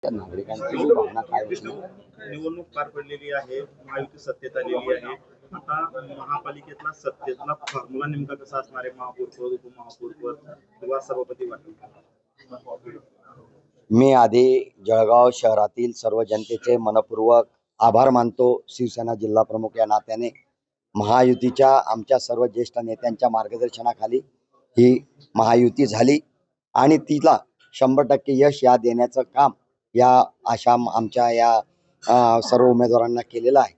नागरिकांची जी भावना काय होती, निवडणूक पार पडलेली आहे, महायुती सत्तेत आलेली आहे. आता महापालिकेतला सत्तेतला फॉर्म्युला नेमका कसा असणार आहे? महापौरपद, उपमहापौरपद किंवा सभापती वाटप? मी आधी जळगाव शहरातील सर्व जनतेचे मनपूर्वक आभार मानतो. शिवसेना जिल्हा प्रमुख या नात्याने महायुतीच्या आमच्या सर्व ज्येष्ठ नेत्यांच्या मार्गदर्शनाखाली ही महायुती झाली आणि तिला 100% यश या देण्याचं काम या आमच्या या सर्व उमेदवारांना केलेलं आहे.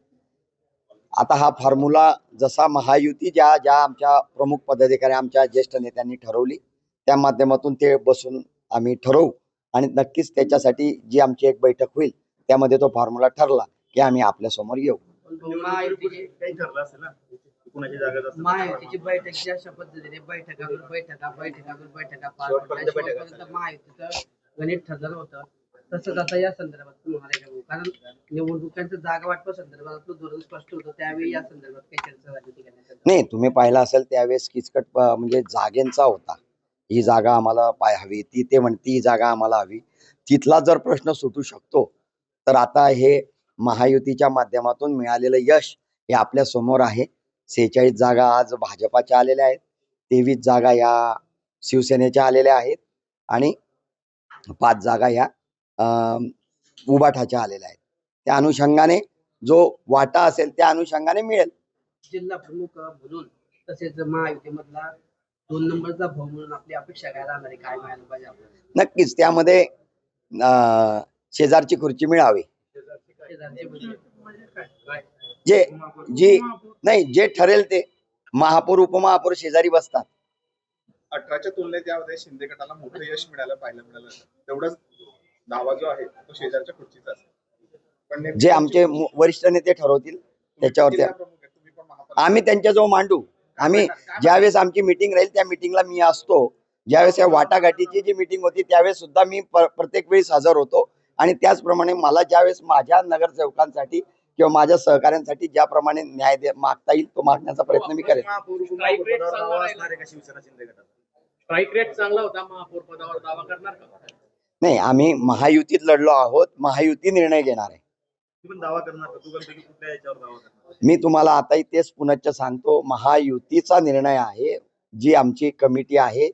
आता हा फॉर्म्युला जसा महायुती ज्या ज्या आमच्या प्रमुख पदाधिकारी आमच्या ज्येष्ठ नेत्यांनी ठरवली त्या माध्यमातून ते बसून आम्ही ठरवू आणि नक्कीच त्याच्यासाठी जी आमची एक बैठक होईल त्यामध्ये तो फॉर्म्युला ठरला की आम्ही आपल्या समोर येऊ. काही ठरलं असेल ना, कुणाची जागा जास्त? महायुतीची बैठक अशा पद्धतीने बैठका महायुतीचं गणित ठरलं होतं. तसंच आता या संदर्भात तुम्हाला कारण निवडणुकांचं जागा वाटप संदर्भात धोरण स्पष्ट होतं, त्यावेळी या संदर्भात काही चर्चा झाली होती? नाही, तुम्ही पाहिलं असेल त्यावेळेस किचकट म्हणजे जागेंचा होता. ही जागा आम्हाला हवी, ती म्हणती ही जागा आम्हाला हवी. तिथला जर प्रश्न सुटू शकतो तर आता हे महायुतीच्या माध्यमातून मिळालेलं यश हे आपल्या समोर आहे. 46 जागा आज भाजपाच्या आलेल्या आहेत, 23 जागा या शिवसेनेच्या आलेल्या आहेत आणि 5 जागा या उबाठाच्या आलेल्या आहेत. त्या अनुषंगाने जो वाटा असेल त्या अनुषंगाने मिळेल. जिल्हा प्रमुख म्हणून तसेच महायुतीमधला 2 नंबरचा भाऊ म्हणून आपली अपेक्षा काय राहणार आहे? काय मिळालं पाहिजे आपल्याला? नक्कीच त्यामध्ये शेजारची खुर्ची मिळावी. जे जी नाही जे ठरेल ते महापौर उपमहापौर शेजारी बसतात. 18च्या तुलनेत यामध्ये शिंदे गटाला मोठं यश पाहायला मिळालं. तेवढाच दावा जो आहे तो शेजारच्या खुर्चीचा असेल. पण जे आमचे वरिष्ठ नेते ठरवतील त्याच्यावरती आम्ही त्यांच्याजवळ मांडू. आम्ही ज्यावेळेस आमची मीटिंग राहील त्या मीटिंगला मी असतो. ज्यावेळेस या वाटाघाटीची जी मीटिंग होती त्यावेळेस सुद्धा मी प्रत्येक वेळेस हजर होतो आणि त्याचप्रमाणे मला ज्यावेळेस माझ्या नगरसेवकांसाठी किंवा माझ्या सहकाऱ्यांसाठी ज्याप्रमाणे न्याय मागता येईल तो मागण्याचा प्रयत्न मी करेन. स्ट्राईक रेट चांगला होता, महापौर पदावर दावा करणार का? नाही, आम्ही महायुतीत लढलो आहोत, महायुती निर्णय घेणार आहे. दावा करणार का? कुठल्या याच्यावर दावा करणार? मी तुम्हाला आताही तेच पुनश्च सांगतो, महायुतीचा निर्णय आहे. जी आमची कमिटी आहे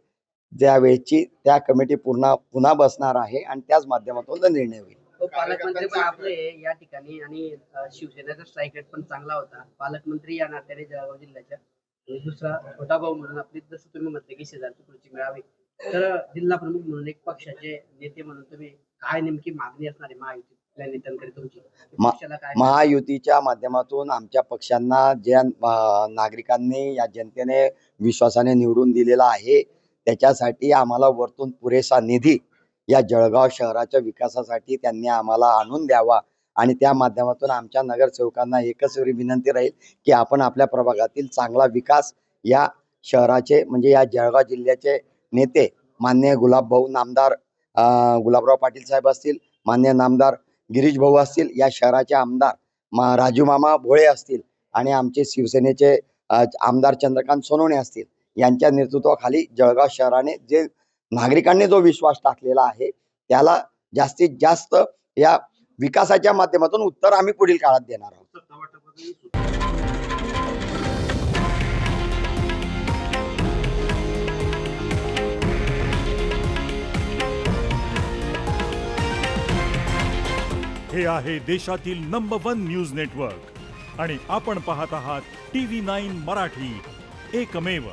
त्यावेळेची त्या कमिटी पुन्हा बसणार आहे आणि त्याच माध्यमातून निर्णय होईल. पालकमंत्री पण आपले या ठिकाणी आणि शिवसेनेचा स्ट्राईक रेट पण चांगला होता. पालकमंत्री या नात्याने जळगाव जिल्ह्याच्या आणि दुसरा छोटा भाऊ म्हणून आपली जसं तुम्ही म्हटले की शेजारची खुर्ची मिळावी, तर जिल्हा प्रमुख म्हणून एक पक्षाचे नेते म्हणून तुम्ही काय नेमकी मागणी असणार आहे महायुतीतल्या नेत्यांकडे तुमची? महायुतीच्या माध्यमातून आमच्या पक्षांना ज्या नागरिकांनी या जनतेने विश्वासाने निवडून दिलेला आहे त्याच्यासाठी आम्हाला वरतून पुरेसा निधी या जळगाव शहराच्या विकासासाठी त्यांनी आम्हाला आणून द्यावा आणि त्या माध्यमातून आमच्या नगरसेवकांना एकच विनंती राहील की आपण आपल्या प्रभागातील चांगला विकास या शहराचे म्हणजे या जळगाव जिल्ह्याचे नेते माननीय नामदार गुलाबराव पाटील साहेब असतील, माननीय नामदार गिरीश भाऊ असतील, या शहराचे आमदार राजू मामा भोळे असतील आणि आमचे शिवसेनेचे आमदार चंद्रकांत सोनवणे असतील यांच्या नेतृत्वाखाली जळगाव शहराने जे नागरिकांनी जो विश्वास टाकलेला आहे त्याला जास्तीत जास्त या विकासाच्या माध्यमातून उत्तर आम्ही पुढील काळात देणार आहोत. हे आहे देशातील नंबर 1 न्यूज नेटवर्क आणि आपण पाहत आहात TV9 मराठी, एकमेव.